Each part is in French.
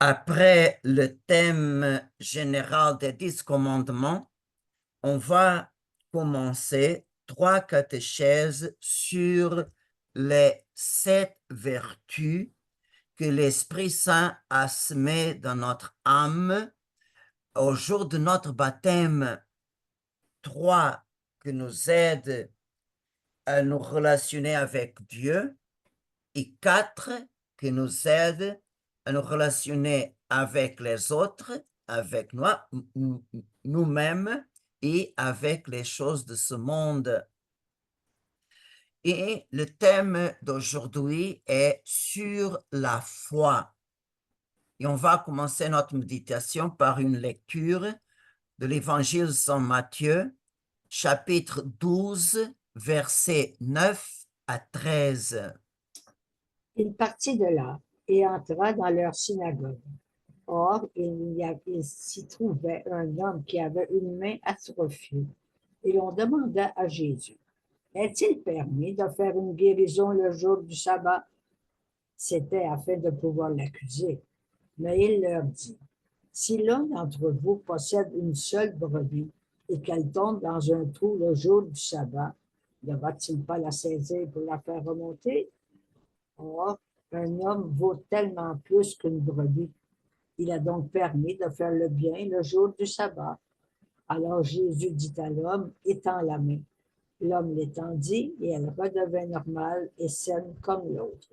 Après le thème général des 10 commandements, on va commencer 3 catéchèses sur les 7 vertus que l'Esprit Saint a semées dans notre âme au jour de notre baptême. 3 qui nous aident à nous relationner avec Dieu et 4 qui nous aident à nous relationner avec les autres, avec nous-mêmes et avec les choses de ce monde. Et le thème d'aujourd'hui est sur la foi. Et on va commencer notre méditation par une lecture de l'Évangile Saint Matthieu, chapitre 12, versets 9 à 13. Il partit de là et entra dans leur synagogue. Or, il s'y trouvait un homme qui avait une main atrophiée. Et l'on demanda à Jésus, est-il permis de faire une guérison le jour du sabbat? C'était afin de pouvoir l'accuser. Mais il leur dit, si l'un d'entre vous possède une seule brebis et qu'elle tombe dans un trou le jour du sabbat, ne va-t-il pas la saisir pour la faire remonter? Or, un homme vaut tellement plus qu'une brebis. Il a donc permis de faire le bien le jour du sabbat. Alors Jésus dit à l'homme, étends la main. L'homme l'étendit et elle redevint normale et saine comme l'autre.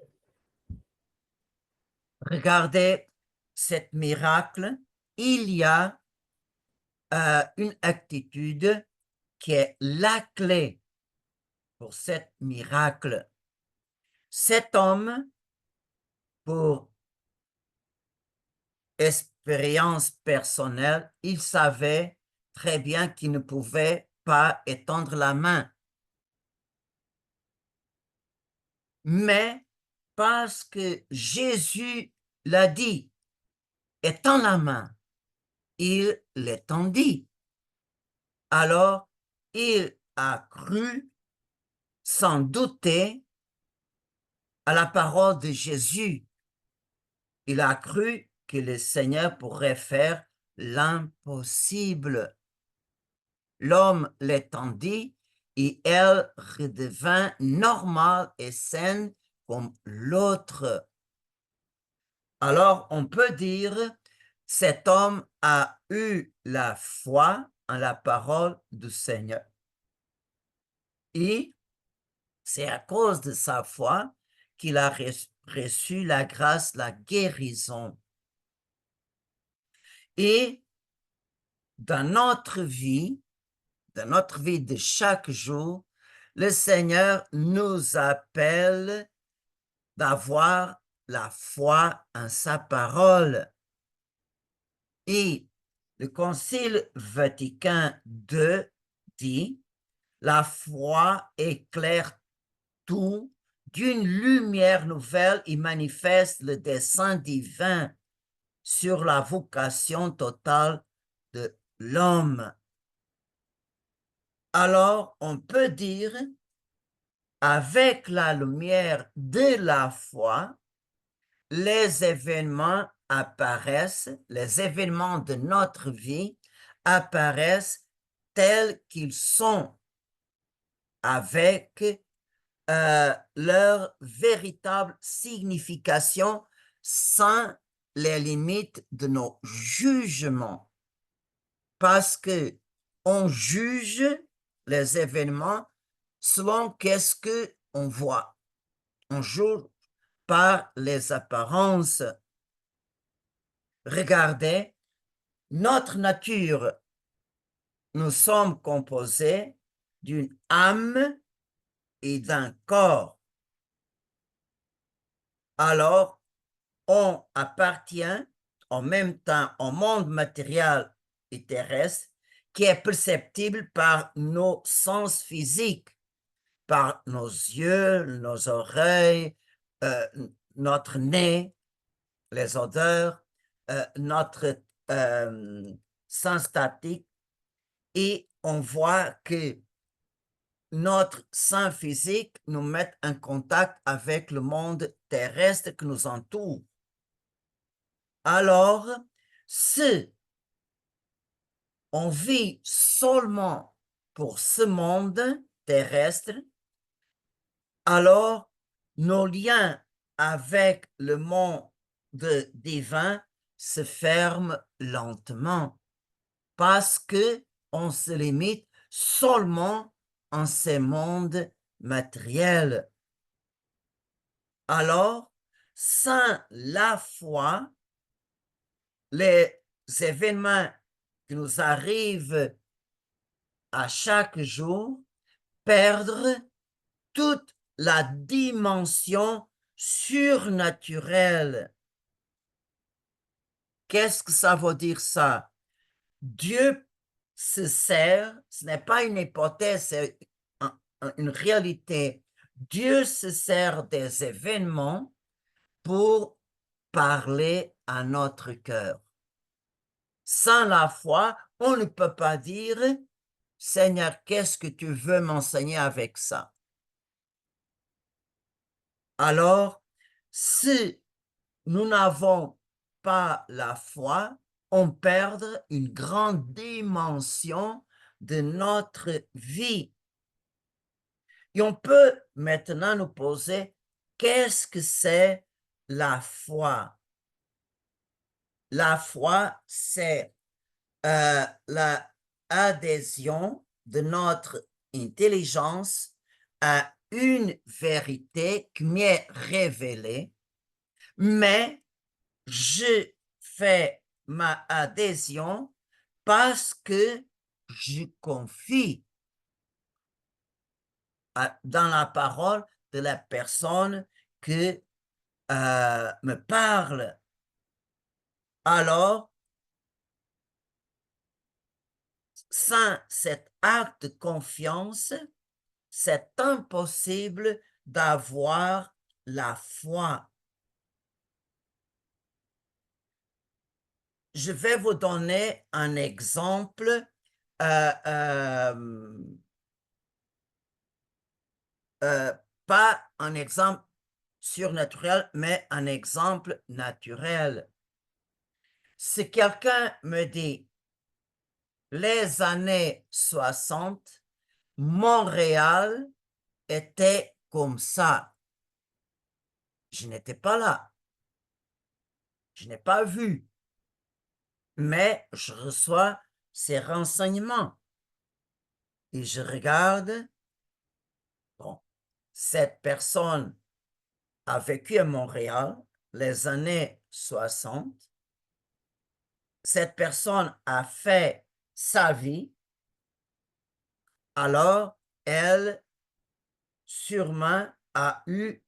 Regardez cet miracle. Il y a une attitude qui est la clé pour cet miracle. Cet homme, pour expérience personnelle, il savait très bien qu'il ne pouvait pas étendre la main. Mais parce que Jésus l'a dit, étends la main, il l'étendit. Alors, il a cru, sans douter, à la parole de Jésus. Il a cru que le Seigneur pourrait faire l'impossible. L'homme l'étendit et elle redevint normale et saine comme l'autre. Alors, on peut dire, cet homme a eu la foi en la parole du Seigneur. Et c'est à cause de sa foi qu'il a reçu la grâce, la guérison. Et dans notre vie de chaque jour, le Seigneur nous appelle d'avoir la foi en sa parole. Et le Concile Vatican II dit, la foi éclaire tout d'une lumière nouvelle et manifeste le dessein divin sur la vocation totale de l'homme. Alors, on peut dire, avec la lumière de la foi, les événements apparaissent, les événements de notre vie apparaissent tels qu'ils sont, avec leur véritable signification sans les limites de nos jugements. Parce que on juge les événements selon qu'est-ce qu'on voit. On juge par les apparences. Regardez, notre nature, nous sommes composés d'une âme et d'un corps. Alors, on appartient en même temps au monde matériel et terrestre qui est perceptible par nos sens physiques, par nos yeux, nos oreilles, euh, notre nez, les odeurs, notre sens statique, et on voit que notre sens physique nous met en contact avec le monde terrestre qui nous entoure. Alors, si on vit seulement pour ce monde terrestre, alors nos liens avec le monde divin se ferment lentement parce que on se limite seulement en ces mondes matériels. Alors, sans la foi, les événements qui nous arrivent à chaque jour perdent toute la dimension surnaturelle. Qu'est-ce que ça veut dire ça? Dieu se sert, ce n'est pas une hypothèse, c'est une réalité. Dieu se sert des événements pour parler à notre cœur. Sans la foi, on ne peut pas dire, Seigneur, qu'est-ce que tu veux m'enseigner avec ça? Alors, si nous n'avons pas la foi, on perd une grande dimension de notre vie. Et on peut maintenant nous poser, qu'est-ce que c'est la foi? La foi, c'est l'adhésion de notre intelligence à une vérité qui m'est révélée, mais je fais ma adhésion parce que je confie dans la parole de la personne qui me parle. Alors, sans cet acte de confiance, c'est impossible d'avoir la foi. Je vais vous donner un exemple pas un exemple surnaturel, mais un exemple naturel. Si quelqu'un me dit, les années 60, Montréal était comme ça. Je n'étais pas là. Je n'ai pas vu. Mais je reçois ces renseignements. Et je regarde, bon, cette personne a vécu à Montréal les années 60. Cette personne a fait sa vie, alors elle sûrement a eu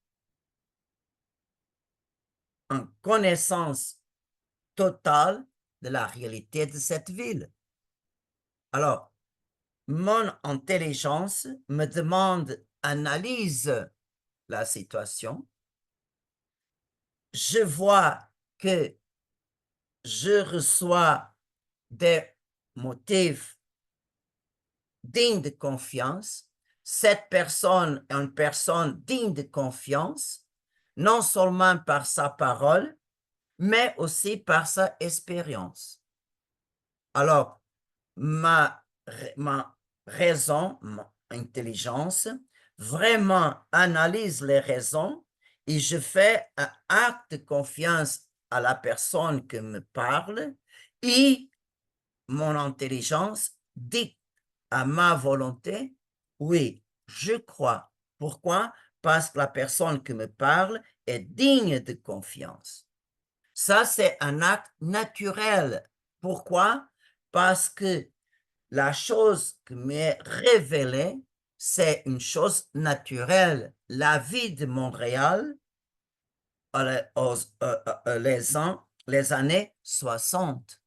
une connaissance totale de la réalité de cette ville. Alors, mon intelligence me demande, analyse la situation. Je vois que je reçois des motifs dignes de confiance. Cette personne est une personne digne de confiance, non seulement par sa parole, mais aussi par sa expérience. Alors, ma raison, ma intelligence, vraiment analyse les raisons et je fais un acte de confiance à la personne qui me parle et mon intelligence dit à ma volonté, oui, je crois. Pourquoi? Parce que la personne qui me parle est digne de confiance. Ça, c'est un acte naturel. Pourquoi? Parce que la chose qui m'est révélée, c'est une chose naturelle. La vie de Montréal, les années 60.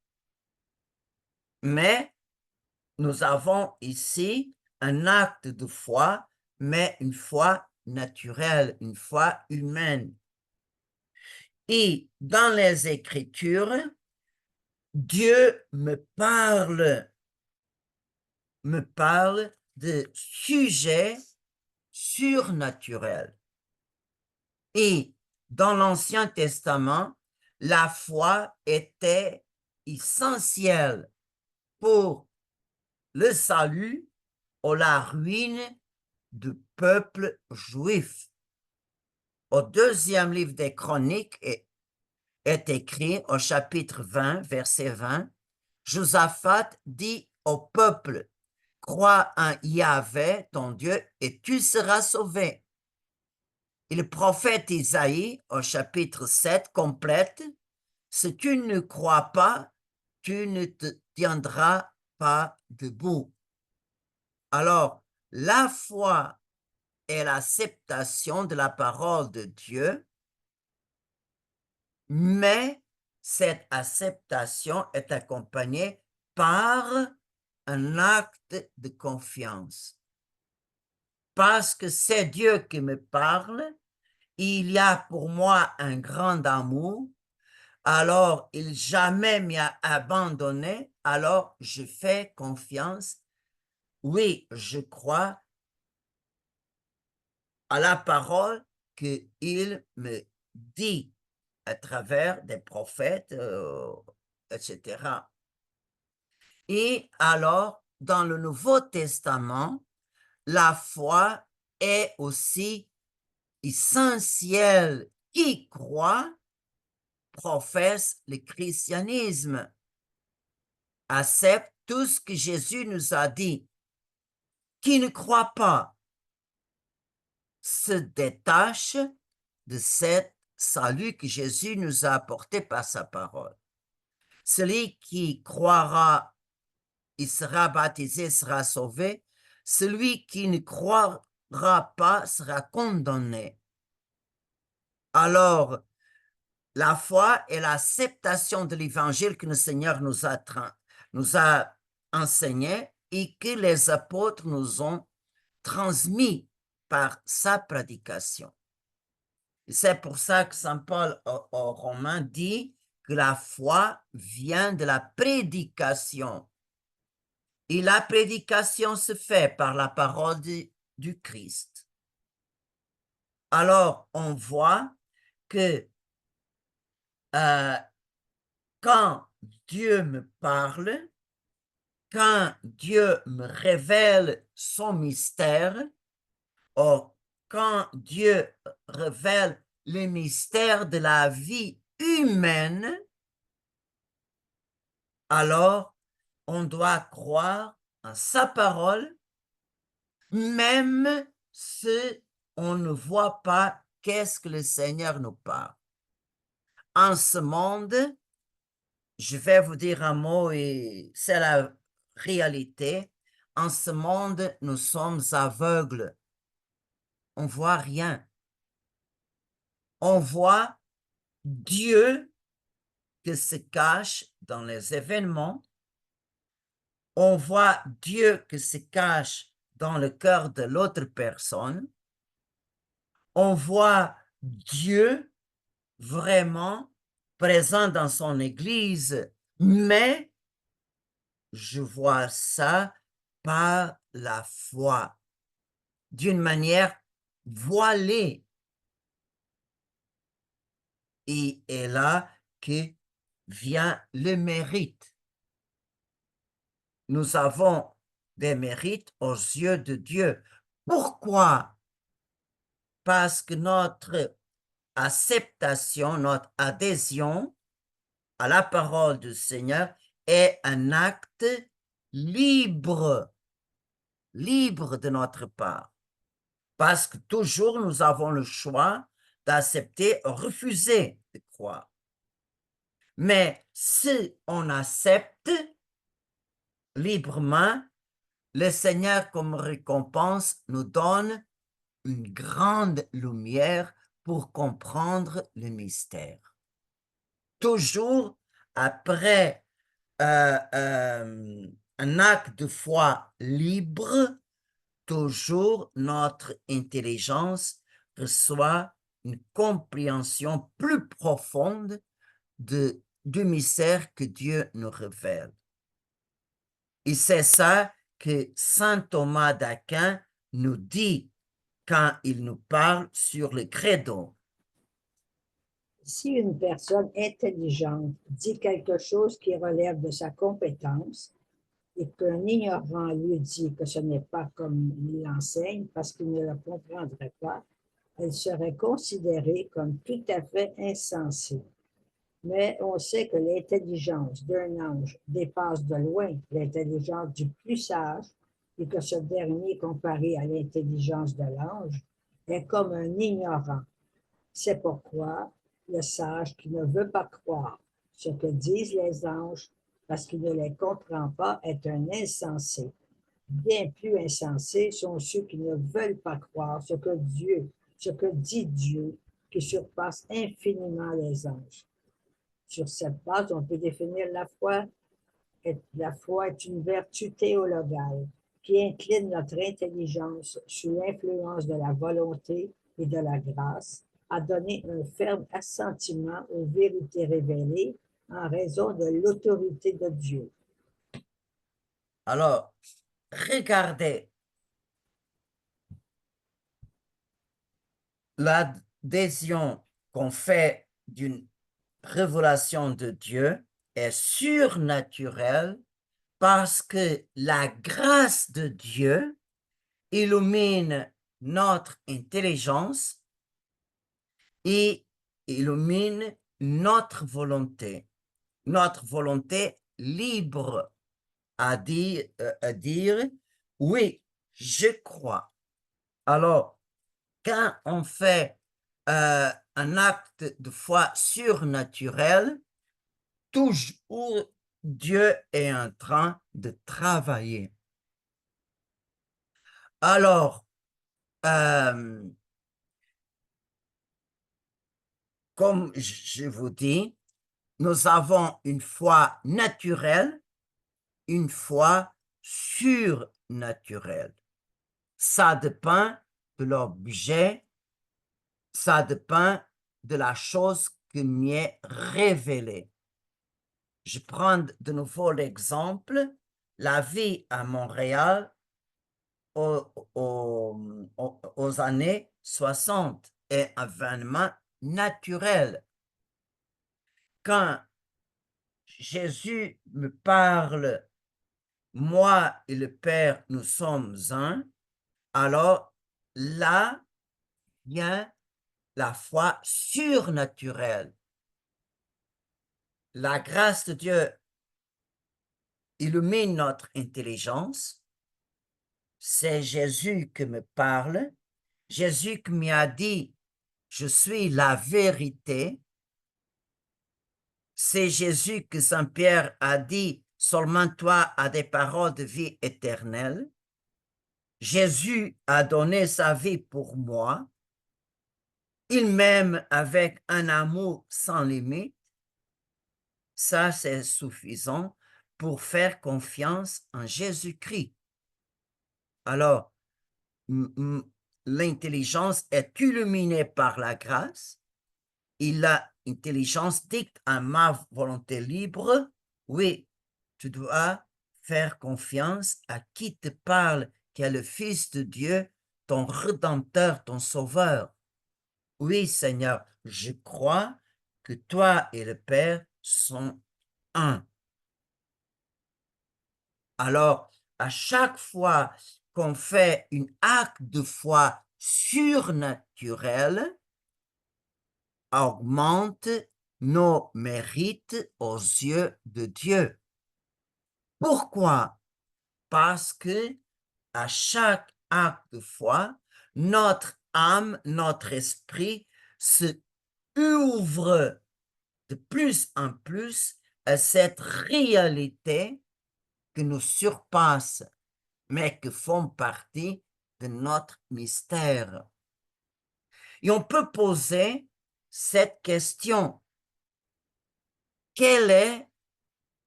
Mais nous avons ici un acte de foi, mais une foi naturelle, une foi humaine. Et dans les Écritures, Dieu me parle de sujets surnaturels. Et dans l'Ancien Testament, la foi était essentielle pour le salut ou la ruine du peuple juif. Au deuxième livre des Chroniques est écrit au chapitre 20, verset 20, Josaphat dit au peuple, crois en Yahvé, ton Dieu, et tu seras sauvé. Et le prophète Isaïe, au chapitre 7, complète, si tu ne crois pas, tu ne te tiendras pas debout. Alors, la foi est l'acceptation de la parole de Dieu, mais cette acceptation est accompagnée par un acte de confiance. Parce que c'est Dieu qui me parle, il y a pour moi un grand amour, alors il jamais m'a abandonné, alors je fais confiance. Oui, je crois à la parole qu'il me dit à travers des prophètes, etc. Et alors, dans le Nouveau Testament, la foi est aussi essentielle. Qui croit professe le christianisme, accepte tout ce que Jésus nous a dit. Qui ne croit pas se détache de cet salut que Jésus nous a apporté par sa parole. Celui qui croira, il sera baptisé, sera sauvé. Celui qui ne croira pas sera condamné. Alors, la foi est l'acceptation de l'évangile que le Seigneur nous a enseigné et que les apôtres nous ont transmis par sa prédication. C'est pour ça que Saint Paul aux Romains dit que la foi vient de la prédication. Et la prédication se fait par la parole du Christ. Alors, on voit que quand Dieu me parle, quand Dieu me révèle son mystère, ou quand Dieu révèle le mystère de la vie humaine, alors on doit croire en sa parole, même si on ne voit pas qu'est-ce que le Seigneur nous parle. En ce monde, je vais vous dire un mot et c'est la réalité. En ce monde, nous sommes aveugles. On ne voit rien. On voit Dieu qui se cache dans les événements. On voit Dieu qui se cache dans le cœur de l'autre personne. On voit Dieu vraiment présent dans son Église, mais je vois ça par la foi, d'une manière voilée. Et est là que vient le mérite. Nous avons des mérites aux yeux de Dieu. Pourquoi? Parce que notre acceptation, notre adhésion à la parole du Seigneur est un acte libre, libre de notre part. Parce que toujours nous avons le choix d'accepter ou refuser de croire. Mais si on accepte librement, le Seigneur comme récompense nous donne une grande lumière pour comprendre le mystère. Toujours après un acte de foi libre, toujours notre intelligence reçoit une compréhension plus profonde du mystère que Dieu nous révèle. Et c'est ça que saint Thomas d'Aquin nous dit quand il nous parle sur le credo. Si une personne intelligente dit quelque chose qui relève de sa compétence et qu'un ignorant lui dit que ce n'est pas comme il l'enseigne parce qu'il ne le comprendrait pas, elle serait considérée comme tout à fait insensée. Mais on sait que l'intelligence d'un ange dépasse de loin l'intelligence du plus sage et que ce dernier, comparé à l'intelligence de l'ange, est comme un ignorant. C'est pourquoi le sage qui ne veut pas croire ce que disent les anges parce qu'il ne les comprend pas est un insensé. Bien plus insensés sont ceux qui ne veulent pas croire ce que dit Dieu, qui surpasse infiniment les anges. Sur cette base, on peut définir la foi. La foi est une vertu théologale qui incline notre intelligence sous l'influence de la volonté et de la grâce à donner un ferme assentiment aux vérités révélées en raison de l'autorité de Dieu. Alors, regardez l'adhésion qu'on fait d'une révélation de Dieu est surnaturelle parce que la grâce de Dieu illumine notre intelligence et illumine notre volonté libre à dire oui, je crois. Alors, quand on fait un acte de foi surnaturel, toujours Dieu est en train de travailler. Alors, comme je vous dis, nous avons une foi naturelle, une foi surnaturelle. Ça dépend de l'objet, ça dépend de la chose qui m'est révélée. Je prends de nouveau l'exemple, la vie à Montréal aux années 60 est un événement naturel. Quand Jésus me parle, moi et le Père, nous sommes un, alors là vient la foi surnaturelle. La grâce de Dieu illumine notre intelligence. C'est Jésus qui me parle. Jésus qui m'a dit, je suis la vérité. C'est Jésus que Saint Pierre a dit, seulement toi as des paroles de vie éternelle. Jésus a donné sa vie pour moi. Il m'aime avec un amour sans limite. Ça, c'est suffisant pour faire confiance en Jésus-Christ. Alors, l'intelligence est illuminée par la grâce et l'intelligence dicte à ma volonté libre, oui, tu dois faire confiance à qui te parle, qui est le Fils de Dieu, ton Rédempteur, ton Sauveur. Oui, Seigneur, je crois que toi et le Père sont un. Alors, à chaque fois qu'on fait un acte de foi surnaturel, augmente nos mérites aux yeux de Dieu. Pourquoi? Parce que à chaque acte de foi, notre âme, notre esprit se ouvre de plus en plus à cette réalité qui nous surpasse, mais qui font partie de notre mystère. Et on peut poser cette question. Quel est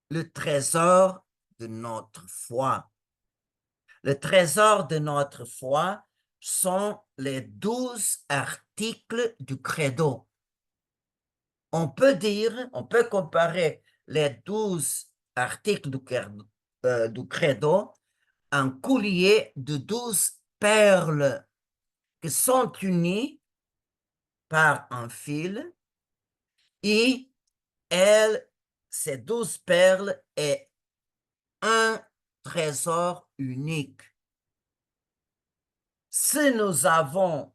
le trésor de notre foi? Le trésor de notre foi sont les 12 articles du credo. On peut dire, on peut comparer les 12 articles du credo à un collier de 12 perles qui sont unies par un fil Et ces 12 perles est un trésor unique. Si nous avons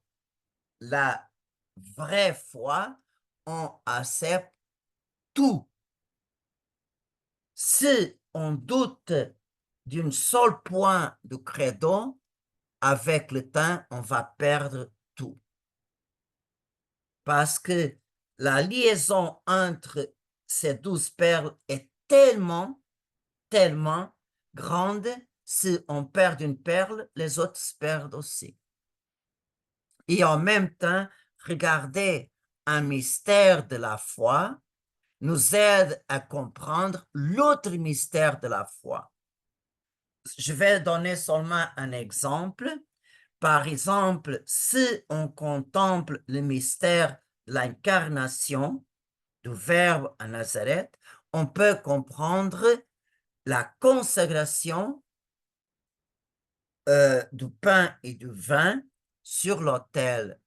la vraie foi, on accepte tout. Si on doute d'un seul point de credo, avec le temps, on va perdre tout. Parce que la liaison entre ces 12 perles est tellement grande, si on perd une perle, les autres perdent aussi. Et en même temps, regarder un mystère de la foi nous aide à comprendre l'autre mystère de la foi. Je vais donner seulement un exemple. Par exemple, si on contemple le mystère de l'incarnation du Verbe à Nazareth, on peut comprendre la consécration du pain et du vin sur l'autel.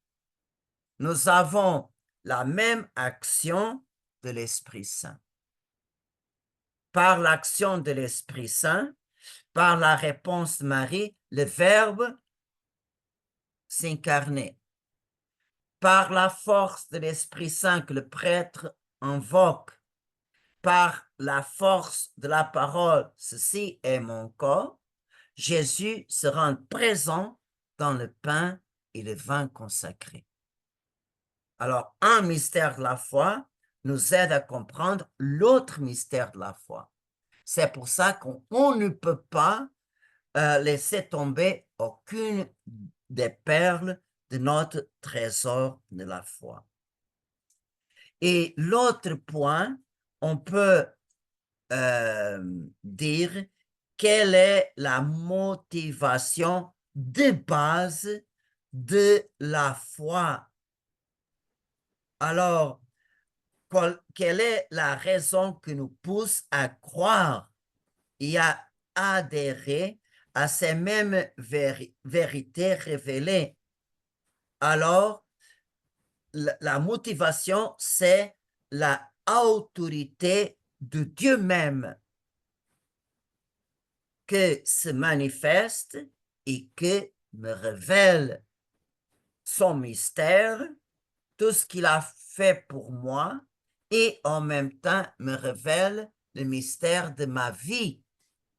Nous avons la même action de l'Esprit Saint. Par l'action de l'Esprit Saint, par la réponse de Marie, le Verbe s'incarnait. Par la force de l'Esprit Saint que le prêtre invoque, par la force de la parole, ceci est mon corps, Jésus se rend présent dans le pain et le vin consacré. Alors, un mystère de la foi nous aide à comprendre l'autre mystère de la foi. C'est pour ça qu'on ne peut pas laisser tomber aucune des perles de notre trésor de la foi. Et l'autre point, on peut dire quelle est la motivation de base de la foi. Alors, quelle est la raison qui nous pousse à croire et à adhérer à ces mêmes vérités révélées? Alors, la motivation, c'est la autorité de Dieu même que se manifeste et que me révèle son mystère, tout ce qu'il a fait pour moi, et en même temps me révèle le mystère de ma vie.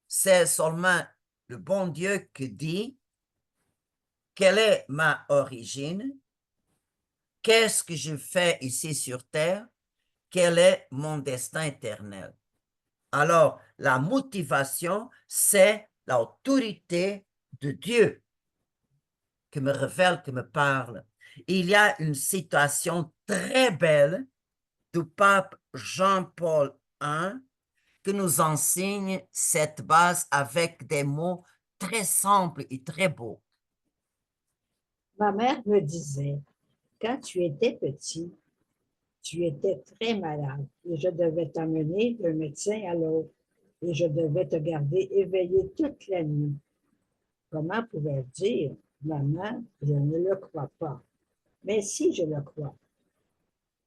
C'est seulement le bon Dieu qui dit quelle est ma origine, qu'est-ce que je fais ici sur terre, quel est mon destin éternel. Alors, la motivation, c'est l'autorité de Dieu qui me révèle, qui me parle. Il y a une citation très belle du pape Jean-Paul I qui nous enseigne cette base avec des mots très simples et très beaux. Ma mère me disait, quand tu étais petit, tu étais très malade et je devais t'emmener d'un médecin à l'autre et je devais te garder éveillé toute la nuit. Comment pouvais-je dire, maman, je ne le crois pas. Mais si je le crois,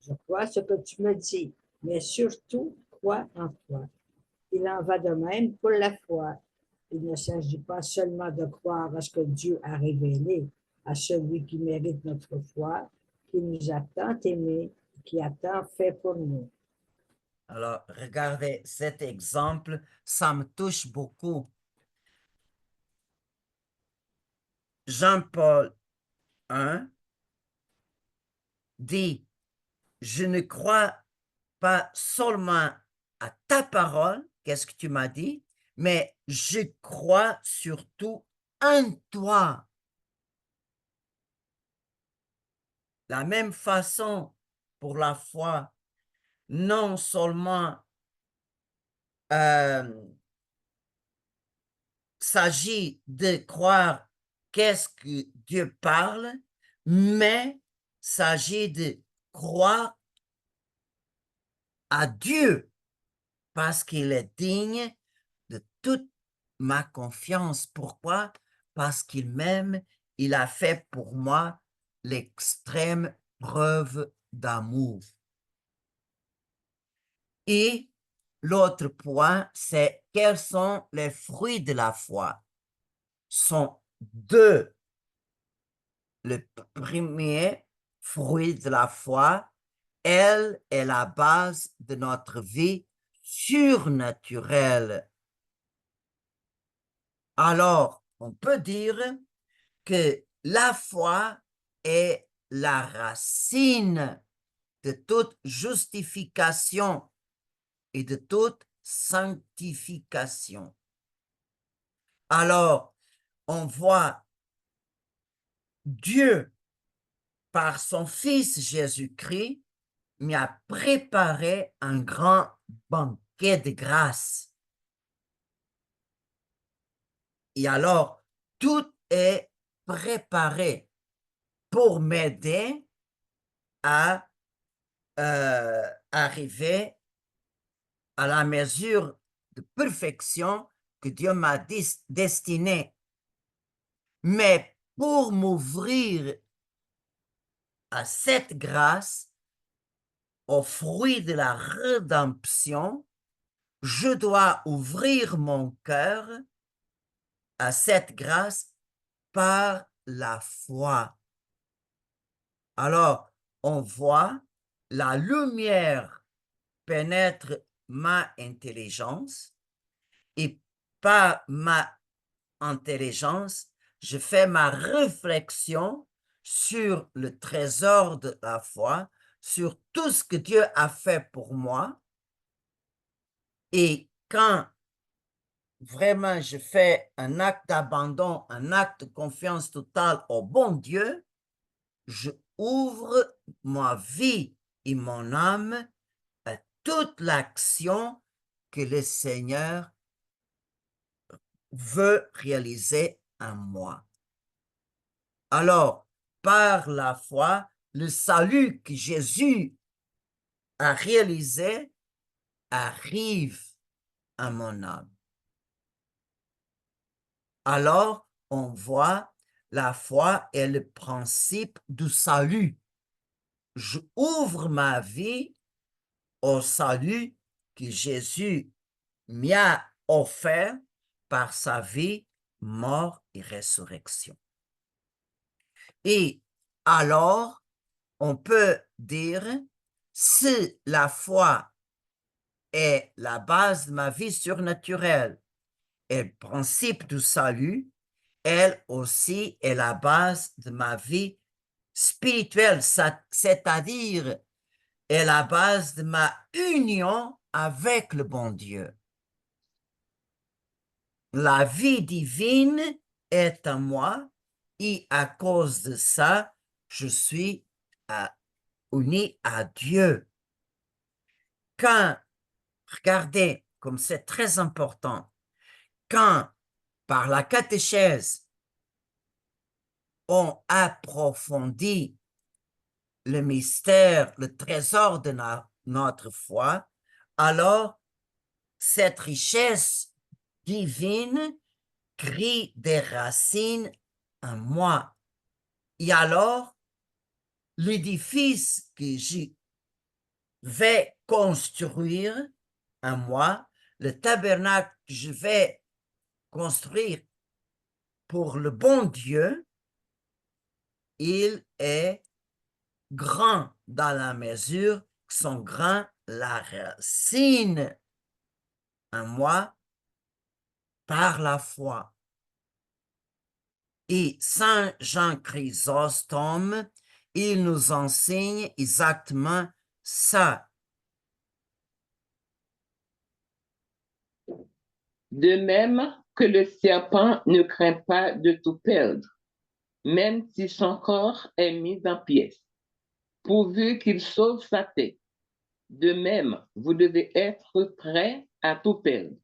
je crois ce que tu me dis, mais surtout crois en toi. Il en va de même pour la foi. Il ne s'agit pas seulement de croire à ce que Dieu a révélé à celui qui mérite notre foi, qui nous a tant aimés, qui a tant fait pour nous. Alors, regardez cet exemple, ça me touche beaucoup. Jean-Paul I dit, je ne crois pas seulement à ta parole, qu'est-ce que tu m'as dit, mais je crois surtout en toi. La même façon pour la foi, non seulement s'agit de croire qu'est-ce que Dieu parle, mais s'agit de croire à Dieu parce qu'il est digne de toute ma confiance. Pourquoi? Parce qu'il m'aime, il a fait pour moi l'extrême preuve d'amour. Et l'autre point, c'est quels sont les fruits de la foi. Sont deux. Le premier fruit de la foi, elle est la base de notre vie surnaturelle. Alors, on peut dire que la foi est la racine de toute justification et de toute sanctification. Alors, on voit Dieu, par son Fils Jésus-Christ, m'a préparé un grand banquet de grâce. Et alors, tout est préparé pour m'aider à arriver à la mesure de perfection que Dieu m'a destinée. Mais pour m'ouvrir à cette grâce, au fruit de la rédemption, je dois ouvrir mon cœur à cette grâce par la foi. Alors, on voit la lumière pénètre ma intelligence et par ma intelligence, je fais ma réflexion sur le trésor de la foi, sur tout ce que Dieu a fait pour moi. Et quand vraiment je fais un acte d'abandon, un acte de confiance totale au bon Dieu, je ouvre ma vie et mon âme à toute l'action que le Seigneur veut réaliser en moi. Alors, par la foi, le salut que Jésus a réalisé arrive à mon âme. Alors, on voit la foi est le principe du salut. Je ouvre ma vie au salut que Jésus m'a offert par sa vie, mort et résurrection. Et alors, on peut dire, si la foi est la base de ma vie surnaturelle et le principe du salut, elle aussi est la base de ma vie spirituelle, c'est-à-dire est la base de ma union avec le bon Dieu. La vie divine est en moi et à cause de ça, je suis uni à Dieu. Quand, regardez, comme c'est très important, quand par la catéchèse, on approfondit le mystère, le trésor de notre foi, alors cette richesse divine crée des racines en moi. Et alors, l'édifice que je vais construire en moi, le tabernacle que je vais construire pour le bon Dieu, il est grand dans la mesure que sont grands la racine en moi par la foi. Et Saint Jean Chrysostome, il nous enseigne exactement ça. De même que le serpent ne craint pas de tout perdre, même si son corps est mis en pièces, pourvu qu'il sauve sa tête. De même, vous devez être prêts à tout perdre,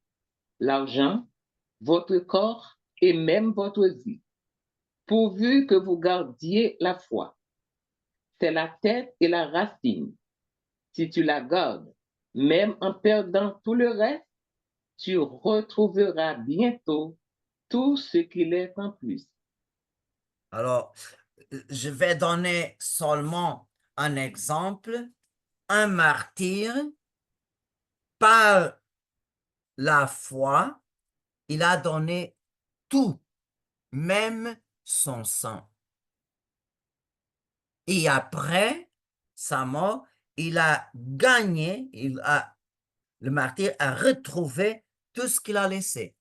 l'argent, votre corps et même votre vie, pourvu que vous gardiez la foi. C'est la tête et la racine. Si tu la gardes, même en perdant tout le reste, tu retrouveras bientôt tout ce qu'il est en plus. Alors, je vais donner seulement un exemple. Un martyr par la foi, il a donné tout, même son sang. Et après sa mort, il a gagné, le martyr a retrouvé tout ce qu'il a laissé.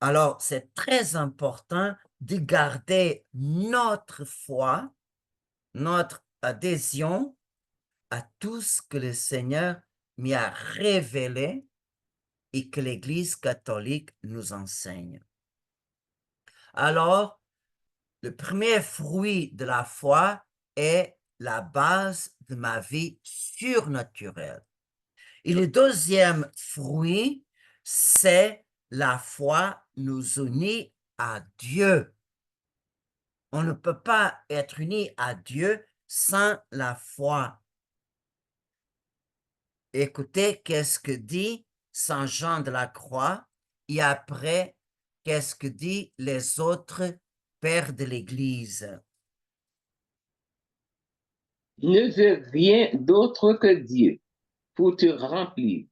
Alors, c'est très important de garder notre foi, notre adhésion à tout ce que le Seigneur m'y a révélé et que l'Église catholique nous enseigne. Alors, le premier fruit de la foi est la base de ma vie surnaturelle. Et le deuxième fruit, c'est la foi nous unit à Dieu. On ne peut pas être uni à Dieu sans la foi. Écoutez, qu'est-ce que dit Saint Jean de la Croix et après, qu'est-ce que dit les autres pères de l'Église. Ne veux rien d'autre que Dieu pour te remplir.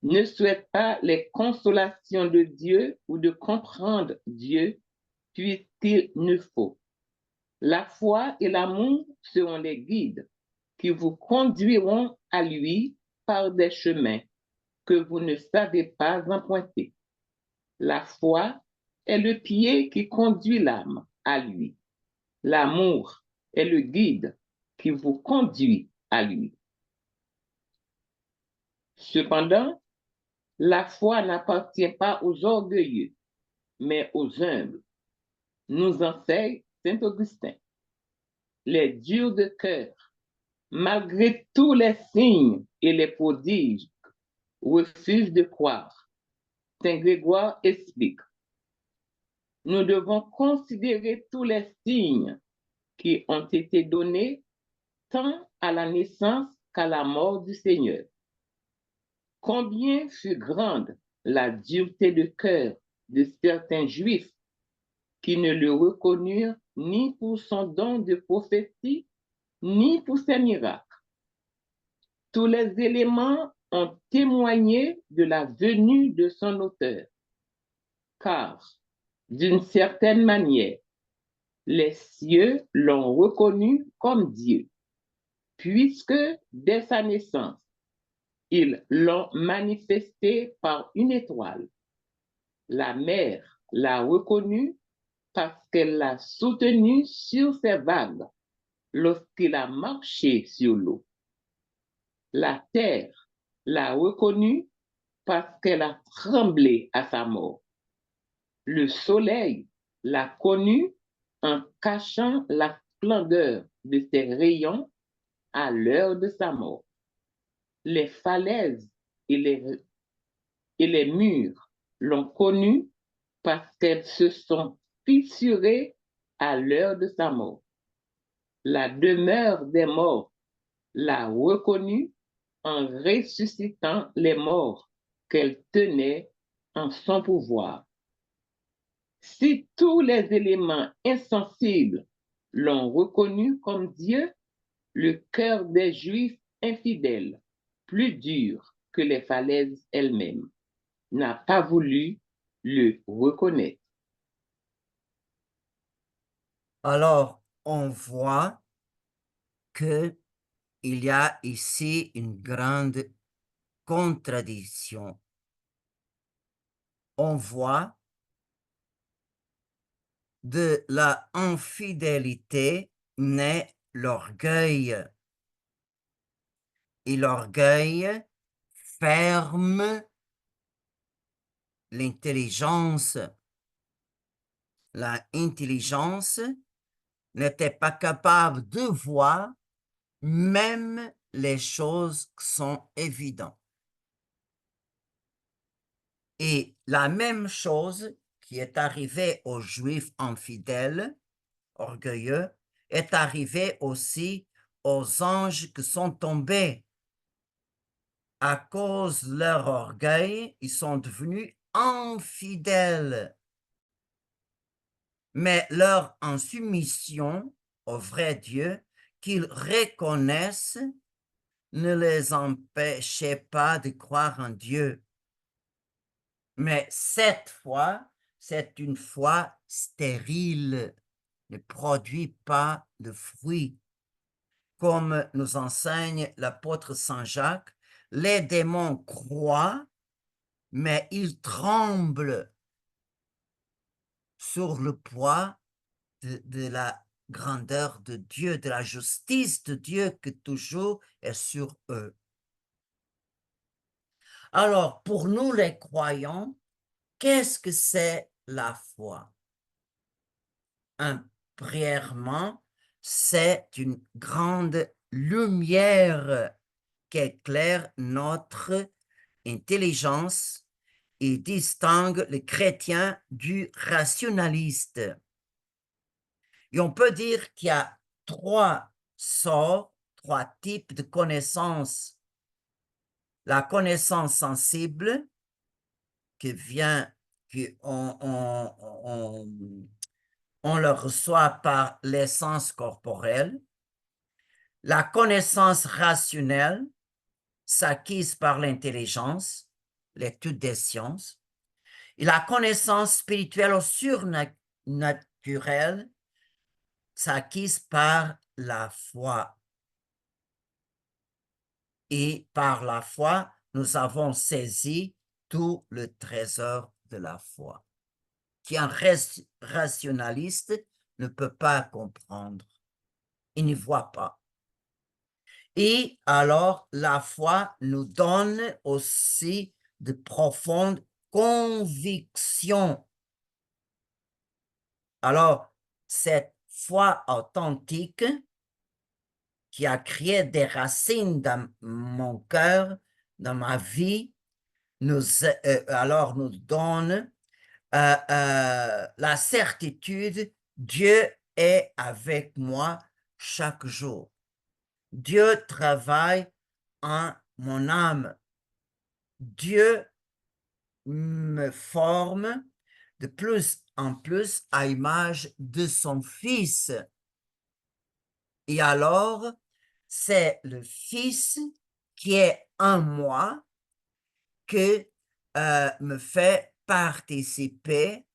Ne souhaite pas les consolations de Dieu ou de comprendre Dieu, puisqu'il ne faut. La foi et l'amour seront les guides qui vous conduiront à lui par des chemins que vous ne savez pas emprunter. La foi est le pied qui conduit l'âme à lui. L'amour est le guide qui vous conduit à lui. Cependant, la foi n'appartient pas aux orgueilleux, mais aux humbles. Nous enseigne Saint Augustin. Les durs de cœur, malgré tous les signes et les prodiges, refusent de croire. Saint Grégoire explique. Nous devons considérer tous les signes qui ont été donnés tant à la naissance qu'à la mort du Seigneur. Combien fut grande la dureté de cœur de certains Juifs qui ne le reconnurent ni pour son don de prophétie, ni pour ses miracles. Tous les éléments ont témoigné de la venue de son auteur, car, d'une certaine manière, les cieux l'ont reconnu comme Dieu, puisque dès sa naissance, ils l'ont manifesté par une étoile. La mer l'a reconnu parce qu'elle l'a soutenu sur ses vagues lorsqu'il a marché sur l'eau. La terre l'a reconnu parce qu'elle a tremblé à sa mort. Le soleil l'a connu en cachant la splendeur de ses rayons à l'heure de sa mort. Les falaises et les murs l'ont connu parce qu'elles se sont fissurées à l'heure de sa mort. La demeure des morts l'a reconnue en ressuscitant les morts qu'elle tenait en son pouvoir. Si tous les éléments insensibles l'ont reconnu comme Dieu, le cœur des Juifs infidèles, plus dur que les falaises elles-mêmes, n'a pas voulu le reconnaître. Alors, on voit qu'il y a ici une grande contradiction. On voit de la infidélité naît l'orgueil. Et l'orgueil ferme l'intelligence. L'intelligence n'était pas capable de voir même les choses qui sont évidentes. Et la même chose qui est arrivée aux Juifs infidèles, orgueilleux, est arrivée aussi aux anges qui sont tombés. À cause de leur orgueil, ils sont devenus infidèles. Mais leur insoumission au vrai Dieu, qu'ils reconnaissent ne les empêchait pas de croire en Dieu. Mais cette foi, c'est une foi stérile, ne produit pas de fruits. Comme nous enseigne l'apôtre Saint Jacques, les démons croient, mais ils tremblent sur le poids de la grandeur de Dieu, de la justice de Dieu qui toujours est sur eux. Alors, pour nous les croyants, qu'est-ce que c'est la foi? Premièrement, c'est une grande lumière qui éclaire notre intelligence et distingue le chrétien du rationaliste. Et on peut dire qu'il y a trois sortes, trois types de connaissances. La connaissance sensible, qui vient, on le reçoit par l'essence corporelle. La connaissance rationnelle, s'acquise par l'intelligence, l'étude des sciences. Et la connaissance spirituelle ou surnaturelle, s'acquise par la foi. Et par la foi, nous avons saisi tout le trésor de la foi, qu'un rationaliste ne peut pas comprendre. Il n'y voit pas. Et alors, la foi nous donne aussi de profondes convictions. Alors, cette foi authentique qui a créé des racines dans mon cœur, dans ma vie, alors nous donne la certitude, Dieu est avec moi chaque jour. Dieu travaille en mon âme. Dieu me forme de plus en plus à l'image de son Fils. Et alors, c'est le Fils qui est en moi qui me fait participer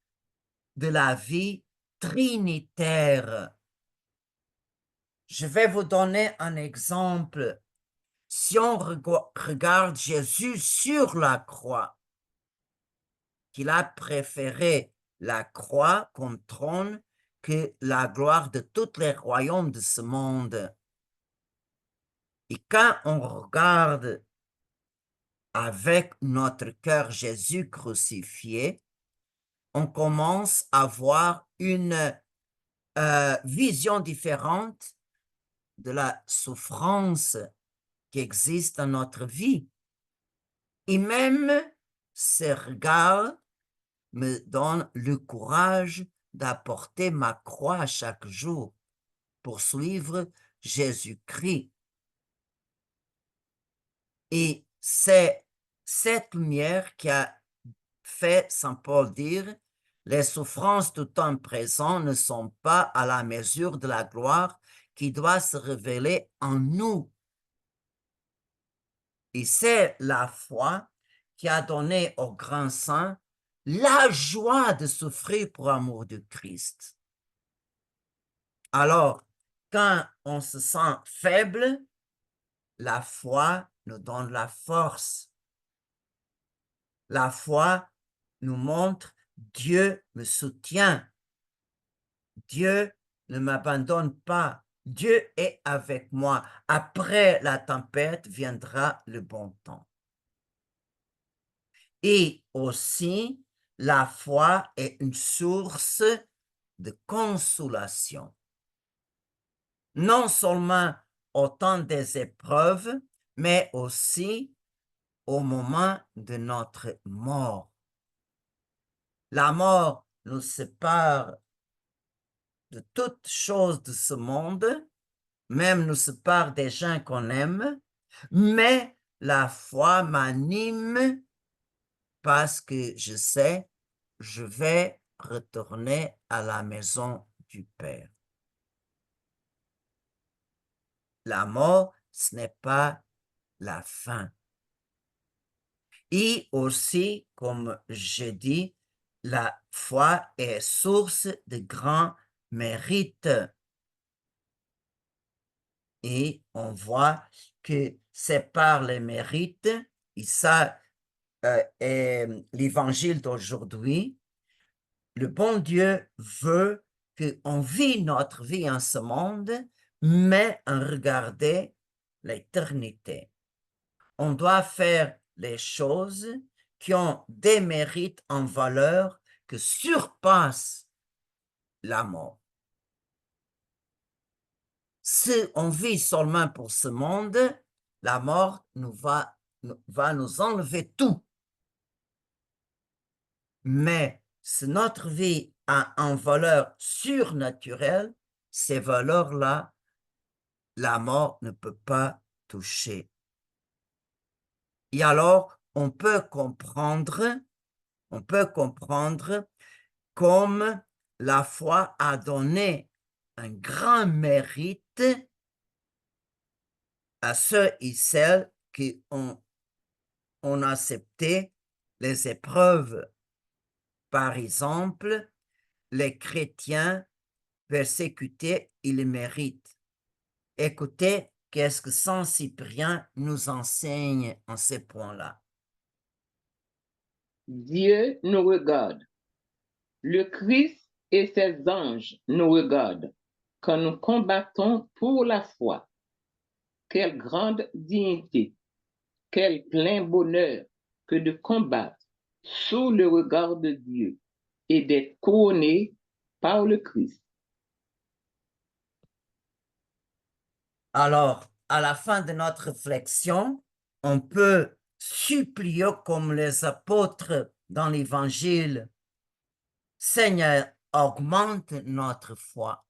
de la vie trinitaire. Je vais vous donner un exemple. Si on regarde Jésus sur la croix, qu'il a préféré la croix comme trône que la gloire de tous les royaumes de ce monde. Et quand on regarde avec notre cœur Jésus crucifié, on commence à voir une vision différente de la souffrance qui existe dans notre vie. Et même ce regard me donne le courage d'apporter ma croix chaque jour pour suivre Jésus-Christ. Et c'est cette lumière qui a fait Saint Paul dire, les souffrances du temps présent ne sont pas à la mesure de la gloire qui doit se révéler en nous. Et c'est la foi qui a donné au grand saint la joie de souffrir pour amour de Christ. Alors, quand on se sent faible, la foi nous donne la force. La foi nous montre Dieu me soutient. Dieu ne m'abandonne pas. Dieu est avec moi. Après la tempête viendra le bon temps. Et aussi, la foi est une source de consolation. Non seulement au temps des épreuves, mais aussi au moment de notre mort. La mort nous sépare de toutes choses de ce monde, même nous sépare des gens qu'on aime, mais la foi m'anime parce que je sais, je vais retourner à la maison du Père. La mort, ce n'est pas la fin. Et aussi, comme j'ai dit, la foi est source de grands mérites. Et on voit que c'est par les mérites, et ça est l'évangile d'aujourd'hui, le bon Dieu veut qu'on vit notre vie en ce monde, mais en regarder l'éternité. On doit faire les choses qui ont des mérites en valeur que surpassent la mort. Si on vit seulement pour ce monde, la mort va nous enlever tout. Mais si notre vie a une valeur surnaturelle, ces valeurs-là, la mort ne peut pas toucher. Et alors, on peut comprendre comme la foi a donné un grand mérite à ceux et celles qui ont accepté les épreuves. Par exemple, les chrétiens persécutés, ils méritent. Écoutez, qu'est-ce que Saint Cyprien nous enseigne en ces points-là. Dieu nous regarde. Le Christ et ses anges nous regardent quand nous combattons pour la foi. Quelle grande dignité, quel plein bonheur que de combattre sous le regard de Dieu et d'être couronné par le Christ. Alors, à la fin de notre réflexion, on peut supplier comme les apôtres dans l'Évangile, Seigneur, augmente notre foi.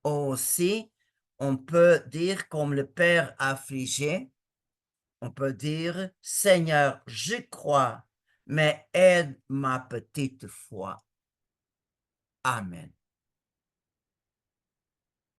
Aussi, on peut dire comme le Père affligé, on peut dire, Seigneur, je crois, mais aide ma petite foi. Amen.